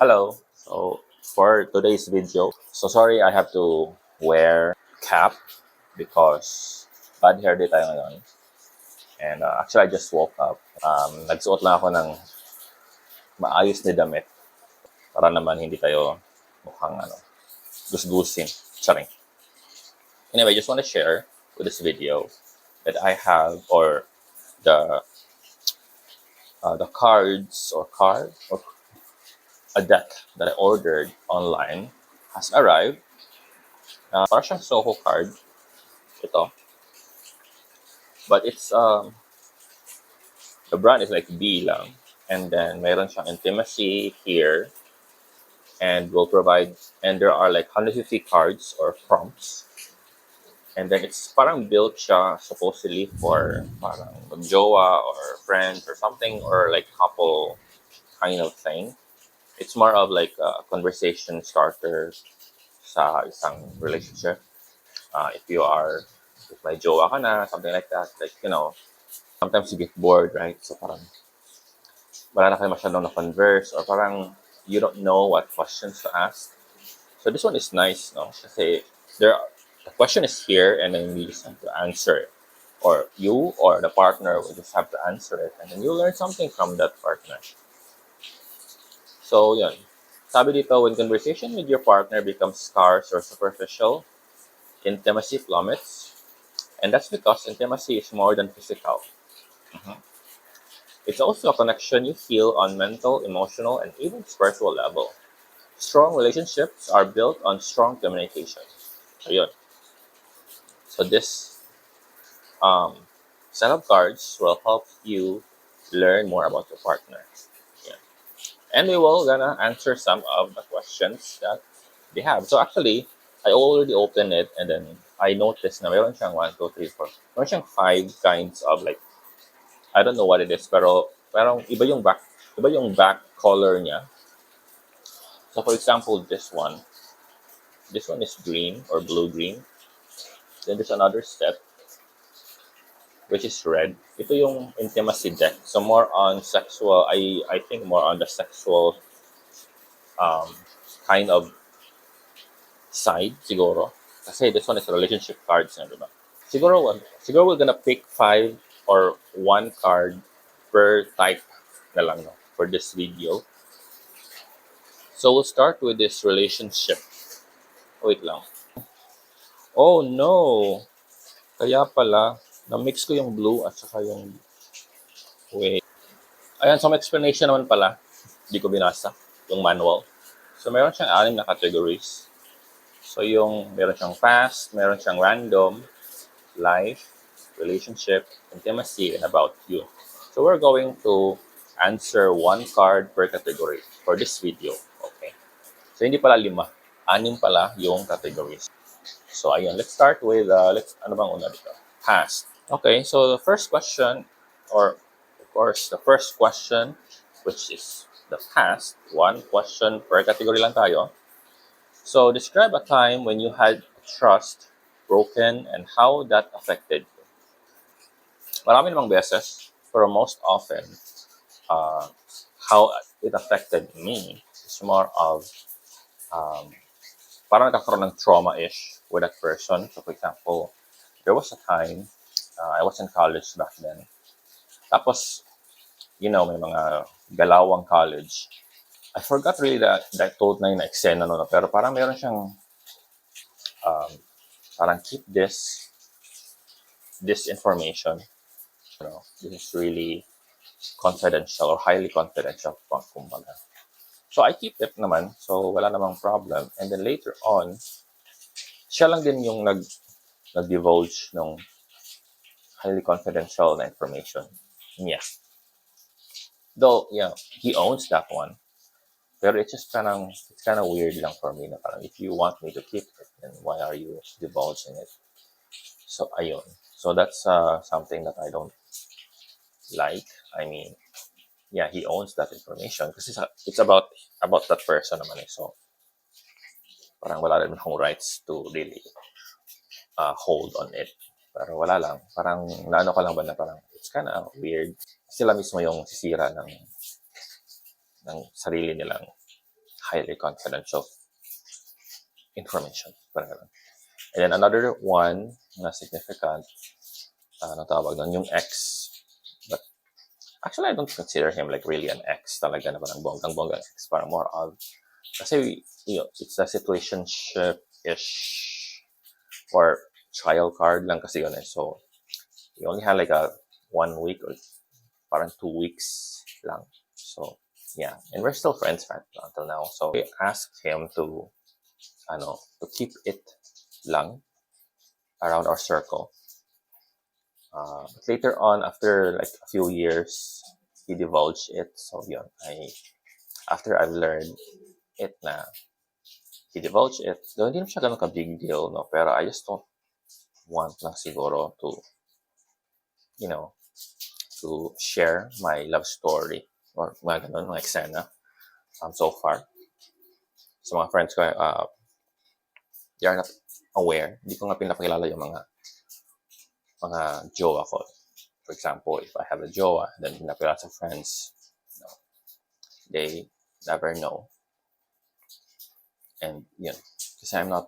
Hello. So for today's video, so sorry I have to wear cap because bad hair day tayo ngayon. And actually I just woke up. Nagsuot lang ako ng maayos na damit para naman hindi tayo mukhang gusgusin. Charing. Anyway, I just want to share with this video that I have or the the cards or card or a deck that I ordered online has arrived. Parang siyang Soho card. Ito. But it's the brand is like B lang. And then mayroon siyang intimacy here and will provide and there are like 150 cards or prompts. And then it's parang built siya supposedly for parang magjowa or friends or something or like couple kind of thing. It's more of like a conversation starter sa isang relationship. If may jowa ka na, something like that, like, sometimes you get bored, right? So parang wala na kayo masyadong na-converse or parang you don't know what questions to ask. So this one is nice, no? Kasi the question is here and then you just have to answer it. Or you or the partner will just have to answer it and then you'll learn something from that partner. So, yun. Sabi dito, when conversation with your partner becomes scarce or superficial, intimacy plummets. And that's because intimacy is more than physical. It's also a connection you feel on mental, emotional, and even spiritual level. Strong relationships are built on strong communication. Ayun. So this set of cards will help you learn more about your partner. Yeah. And we will gonna answer some of the questions that they have. So actually, I already opened it and then I noticed na meron siyang 1, 2, 3, 4. Meron siyang 5 kinds of like, I don't know what it is, pero parang iba yung back color niya. So for example, this one is green or blue-green. Then there's another step, which is red. Ito yung intimacy deck. So more on sexual, I think more on the sexual kind of side, siguro. Kasi this one is relationship cards na, diba? Siguro we're gonna pick 5 or 1 card per type na lang, no, for this video. So we'll start with this relationship. Wait lang. Oh no! Kaya pala, na-mix ko yung blue at saka yung... Wait. Ayan, so may explanation naman pala. Hindi ko binasa yung manual. So meron siyang 6 na categories. So meron siyang past, meron siyang random, life, relationship, intimacy, and about you. So we're going to answer 1 card per category for this video. Okay. So hindi pala 5, 6 pala yung categories. So ayun, let's start with, ano bang una dito? Past. Okay, so the first question, or of course, the first question, which is the past, 1 question per category lang tayo. So describe a time when you had trust broken and how that affected you. Marami namang beses, pero most often, how it affected me is more of, parang nagkakaroon ng trauma-ish with that person. So for example, there was a time, I was in college back then. Tapos, may mga galawang college. I forgot really that told na yung eksena no, pero parang meron siyang, parang keep this information. This is really confidential or highly confidential, kumbaga. So I keep it naman, so wala namang problem. And then later on, siya lang din yung nag-divulge ng highly confidential na information niya. Though, yeah, he owns that one. Pero it's kind of weird lang for me na parang if you want me to keep it, then why are you divulging it? So, ayun. So that's something that I don't like. I mean, yeah, he owns that information kasi it's about that person naman eh. So, parang wala rin akong rights to really hold on it. Pero wala lang. Parang naano ko lang ba na parang it's kind of weird. Sila mismo yung sisira ng sarili nilang highly confidential information. Parang ganun. And then another one na significant, ano tawag nun, yung ex. But actually, I don't consider him like really an ex talaga na parang bonggang-bonggang ex. Parang more of, kasi, it's a situationship-ish or trial card lang kasi yun eh. So, we only had like a 1 week or parang 2 weeks lang. So, yeah. And we're still friends right until now. So, I asked him to keep it lang around our circle. But later on, after like a few years, he divulged it. So, yun. After I've learned it na he divulged it, though hindi naman siya ganun ka-big deal, no? Pero I just don't want lang siguro to, to share my love story or mga ganun, mga eksena so far. So, mga friends ko, they are not aware. Hindi ko nga pinapakilala yung mga jowa ko. For example, if I have a jowa, then pinapakilala sa friends, they never know. And yun, kasi I'm not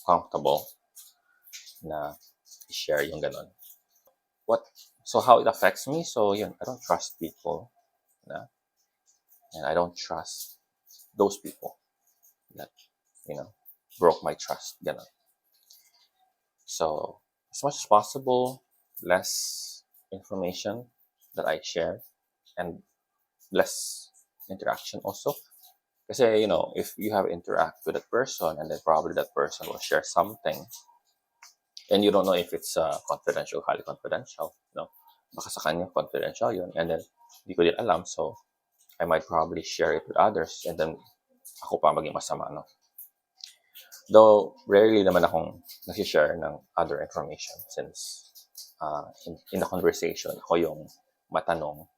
comfortable na i-share yung ganun. So how it affects me? So yun, I don't trust people and I don't trust those people that, broke my trust, ganun. So as much as possible, less information that I share and less interaction also. Kasi, if you have interact with that person and then probably that person will share something and you don't know if it's confidential, highly confidential, baka sa kanya confidential yun and then hindi ko din alam, so I might probably share it with others and then ako pa maging masama, no? Though rarely naman akong nag-share ng other information since in the conversation, ako yung matanong,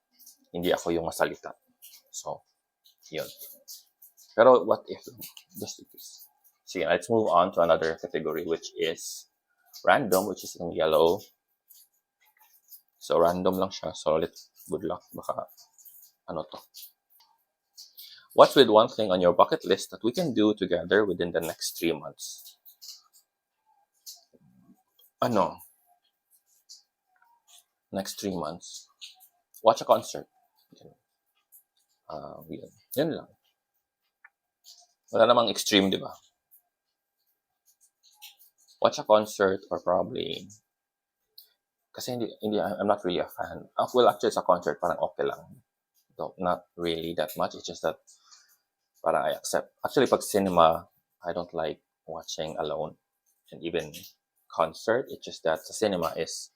hindi ako yung masalita. So, yun. Pero what if, just in case. So, let's move on to another category, which is random, which is in yellow. So, random lang siya. So, good luck. Baka, to. What's with one thing on your bucket list that we can do together within the next 3 months? Next 3 months? Watch a concert. Yan lang. Wala namang extreme, di ba? Watch a concert or probably kasi hindi I'm not really a fan. Well, actually sa concert parang okay lang. So, not really that much. It's just that parang I accept. Actually, pag cinema, I don't like watching alone. And even concert, it's just that sa cinema is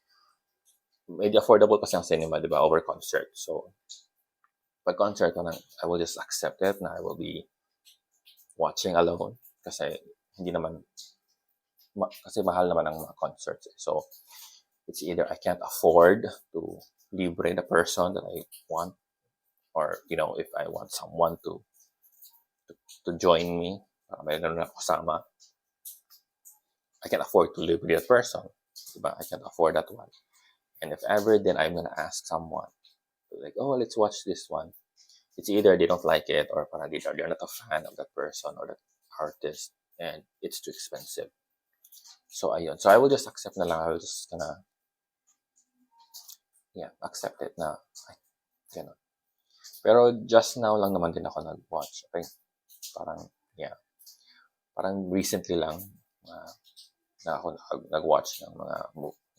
medyo affordable kasi ang cinema, di ba, over concert. So, pag concert, I will just accept it na I will be watching alone kasi hindi naman kasi mahal naman ang mga concerts. So, it's either I can't afford to libre the person that I want or, if I want someone to join me, may ganun na kasama, I can't afford to libre that person. Diba? I can't afford that one. And if ever, then I'm gonna ask someone, like, oh, let's watch this one. It's either they don't like it or parang they're not a fan of that person or that artist and it's too expensive. So, ayun. So, I will just accept na lang. I will just gonna, accept it na, ganun. Pero just now lang naman din ako nag-watch. Okay? Parang recently lang na ako nag-watch ng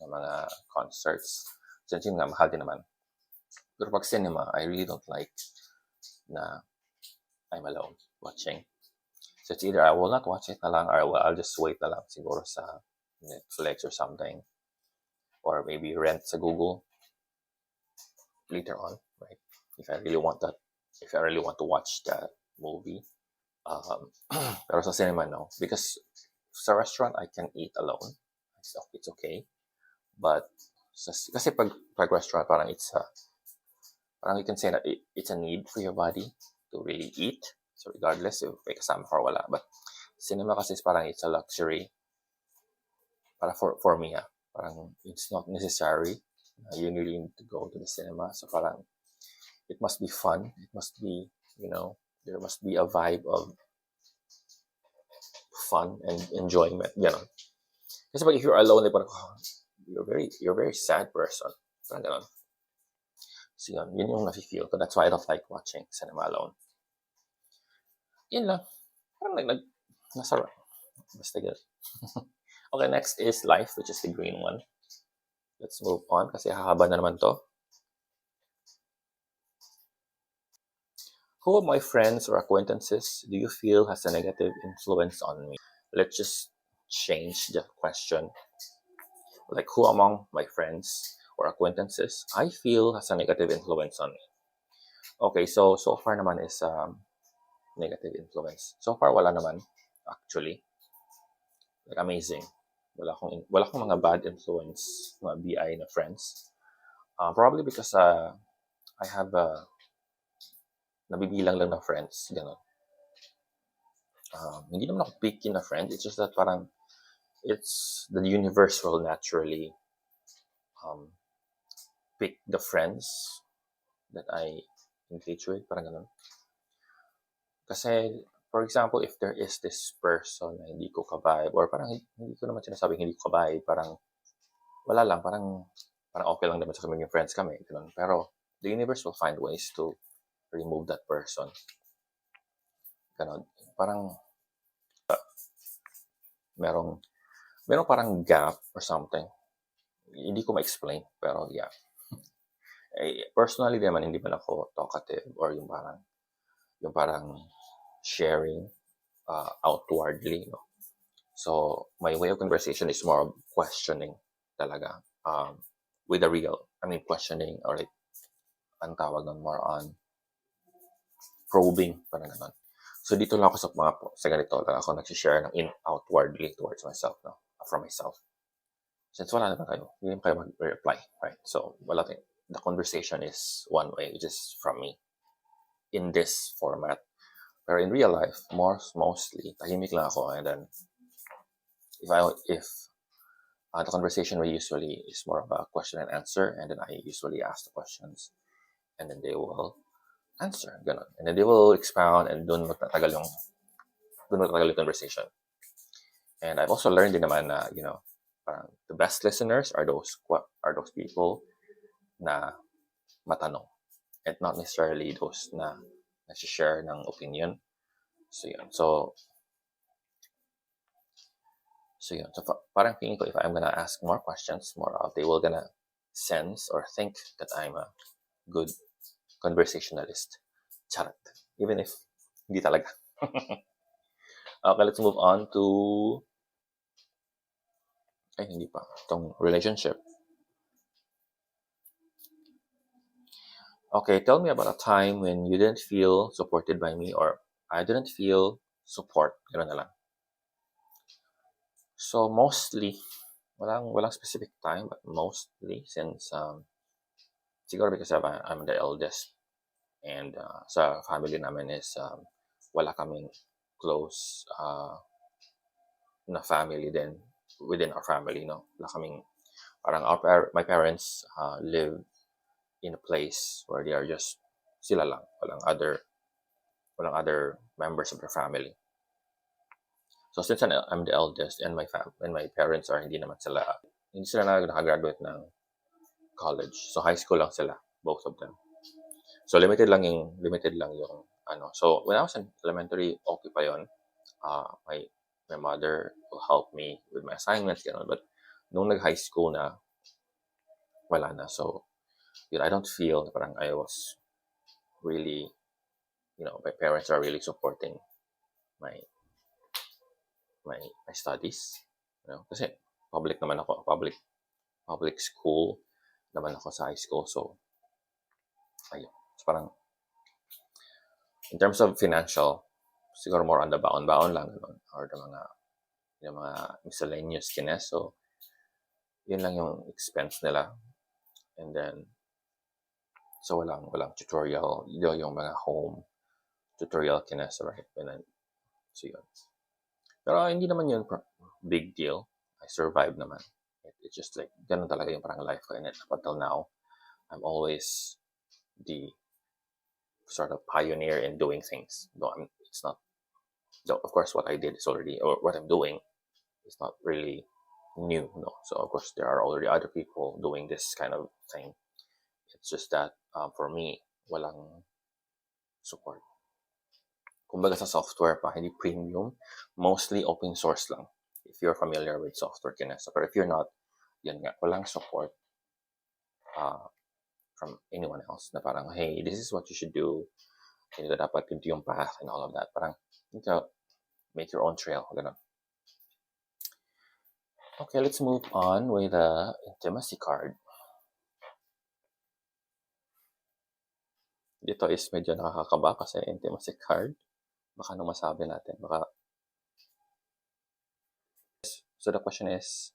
mga concerts. Since yun nga, mahal din naman. Pero pag cinema, I really don't like na I'm alone watching. So it's either I will not watch it na lang or I'll just wait na lang siguro sa Netflix or something. Or maybe rent sa Google later on, right? If I really want to watch that movie. Pero sa cinema, no. Because sa restaurant, I can eat alone. So it's okay. But kasi pag restaurant, parang parang you can say that it's a need for your body to really eat. So regardless if may kasama ka or wala. But cinema kasi parang it's a luxury. Para for me, parang it's not necessary. You really need to go to the cinema. So parang it must be fun. It must be, There must be a vibe of fun and enjoyment, gano'n. Kasi pag if you're alone, parang, oh, you're very sad person. Parang gano'n. So yun yung nafe-feel ko. That's why I don't like watching cinema alone. Yun lang. Parang nasa, basta good. Okay, next is life, which is the green one. Let's move on kasi hahaba na naman to. Who of my friends or acquaintances do you feel has a negative influence on me? Let's just change the question. Like, who among my friends or acquaintances I feel has a negative influence on me? Okay, so far naman is negative influence. So far, wala naman, actually. Like, amazing. Wala akong mga bad influence, mga BI na friends. Probably because I have nabibilang lang na friends, gano'n. Hindi naman ako picky na friend. It's just that parang it's the universe will naturally pick the friends that I engage with, parang gano'n. Kasi, for example, if there is this person na hindi ko ka-vibe, or parang hindi ko naman sinasabing hindi ko ka-vibe, parang wala lang, parang okay lang naman sa kaming friends kami, gano'n. Pero the universe will find ways to remove that person. Gano'n. Parang merong parang gap or something. Hindi ko ma-explain, pero yeah. Personally naman, hindi man ako talkative or yung parang sharing outwardly, no? So, my way of conversation is more of questioning talaga. With the real, questioning or like, ang tawag nun, more on probing, parang ganun. So, dito lang ako sa ganito lang ako nag-share ng outwardly towards myself, no? From myself. Since wala naman kayo, hindi kayo mag-reply, right? So, the conversation is one way, which is from me in this format. Pero in real life, mostly, tahimik lang ako, and then if the conversation we usually is more of a question and answer, and then I usually ask the questions, and then they will answer, ganun. And then they will expound, and doon magtatagal yung conversation. And I've also learned din naman na, parang the best listeners are those people na matanong, and not necessarily those na nag-share ng opinion. So yun. So yun. So parang feeling ko if I'm gonna ask more questions, they will gonna sense or think that I'm a good conversationalist. Charot. Even if hindi talaga. Okay, let's move on to hindi pa. Itong relationship. Okay, tell me about a time when you didn't feel supported by me or I didn't feel support. Gano'n na lang. So, mostly, walang specific time, but mostly, since, siguro because I'm the eldest, and sa family namin is, wala kaming close na family din within our family, no? Wala kaming, parang my parents live in a place where they are just sila lang, walang other members of their family. So since I'm the eldest and my parents are hindi sila nakagraduate ng college. So high school lang sila, both of them. So limited lang yung ano. So when I was in elementary, okay pa yon. My mother will help me with my assignments, gano'n. But nung nag-high school na, wala na. So I don't feel parang I was really, my parents are really supporting my studies. Kasi public naman ako, public school naman ako sa high school. So, ayun. So, parang, in terms of financial, siguro more on the baon-baon lang, or the mga miscellaneous kines. So, yun lang yung expense nila. And then, so walang tutorial, yung mga home tutorial kines, right? And then, so yun. Pero hindi naman yun big deal. I survived naman. It's just like, ganun talaga yung parang life ko. And up until now, I'm always the sort of pioneer in doing things. Though it's not. So of course, what I did is already, or what I'm doing, is not really new. No. So of course, there are already other people doing this kind of thing. It's just that for me, walang support. Kumbaga sa software pa, hindi premium, mostly open source lang. If you're familiar with software kinesa. But if you're not, yan nga, walang support from anyone else na parang, hey, this is what you should do. Hindi dapat ito yung path and all of that. Parang, ikaw, make your own trail. Ganun. Okay, let's move on with the intimacy card. Dito is medyo nakakakaba kasi intimacy card. Baka nung masabi natin. So the question is,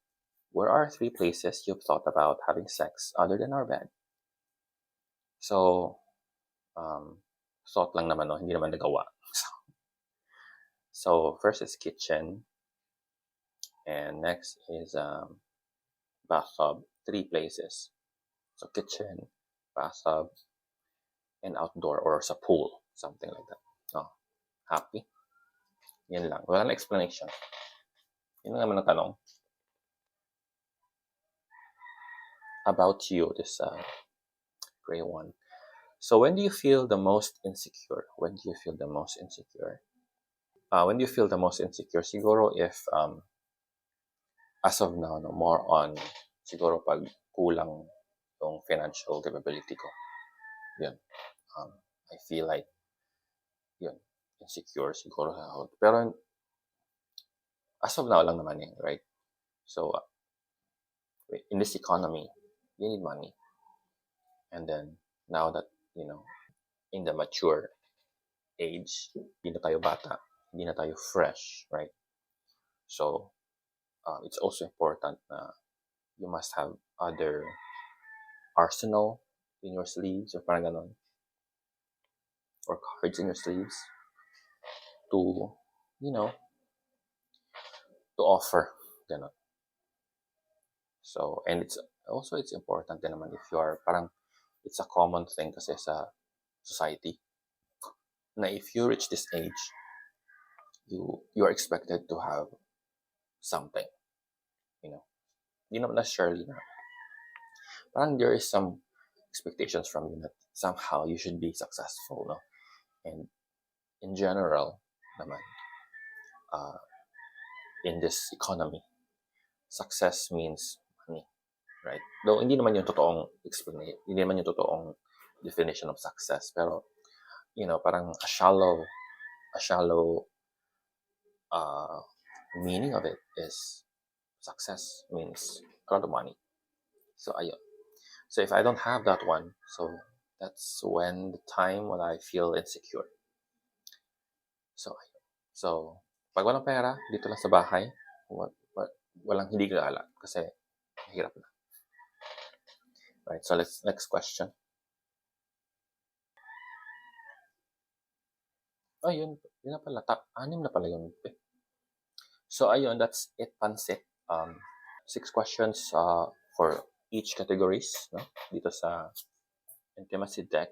where are 3 places you've thought about having sex other than our bed? So, thought lang naman, no? Hindi naman nagawa. So first is kitchen. And next is bathtub. 3 places. So kitchen, bathtub, and outdoor or sa pool. Something like that. Oh, happy? Yan lang. Wala na explanation. Yun naman ang tanong. About you, this gray one. So when do you feel the most insecure? When do you feel the most insecure? When do you feel the most insecure? Siguro if, as of now, no, more on, siguro pag kulang yung financial capability ko. Yun. I feel like, yun, insecure siguro. Pero, as of now lang naman eh, right? So, in this economy, you need money. And then, now that, in the mature age, hindi na tayo bata, hindi na tayo fresh, right? So, it's also important na you must have other arsenal in your sleeves or parang ganon, or cards in your sleeves to, to offer, ganon. So, and it's important din naman if you are, parang, it's a common thing kasi sa society, na if you reach this age, you are expected to have something, not necessarily na, parang there is some expectations from you that somehow you should be successful, no? And in general naman, in this economy, success means money, right? Though hindi naman yung totoong explanation, hindi naman yung totoong definition of success, pero parang a shallow meaning of it is success means a lot of money. So ayun. So if I don't have that one, so that's when the time when I feel insecure. So ayun. So pag walang pera, dito lang sa bahay, walang hindi gala kasi mahirap na. Right, so let's next question. Oh, yun na pala. 6 na pala yun. So ayun, that's it, Pansit. 6 questions for each categories, no? Dito sa intimacy deck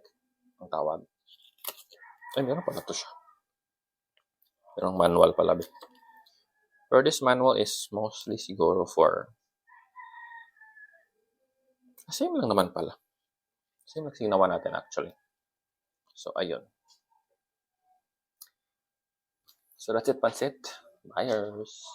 ang tawag. Ay, meron pala to siya. Merong manual pala. Pero this manual is mostly siguro for, same lang naman pala. Same lang ginawa natin actually. So ayun. So that's it, Pansit. Buyers.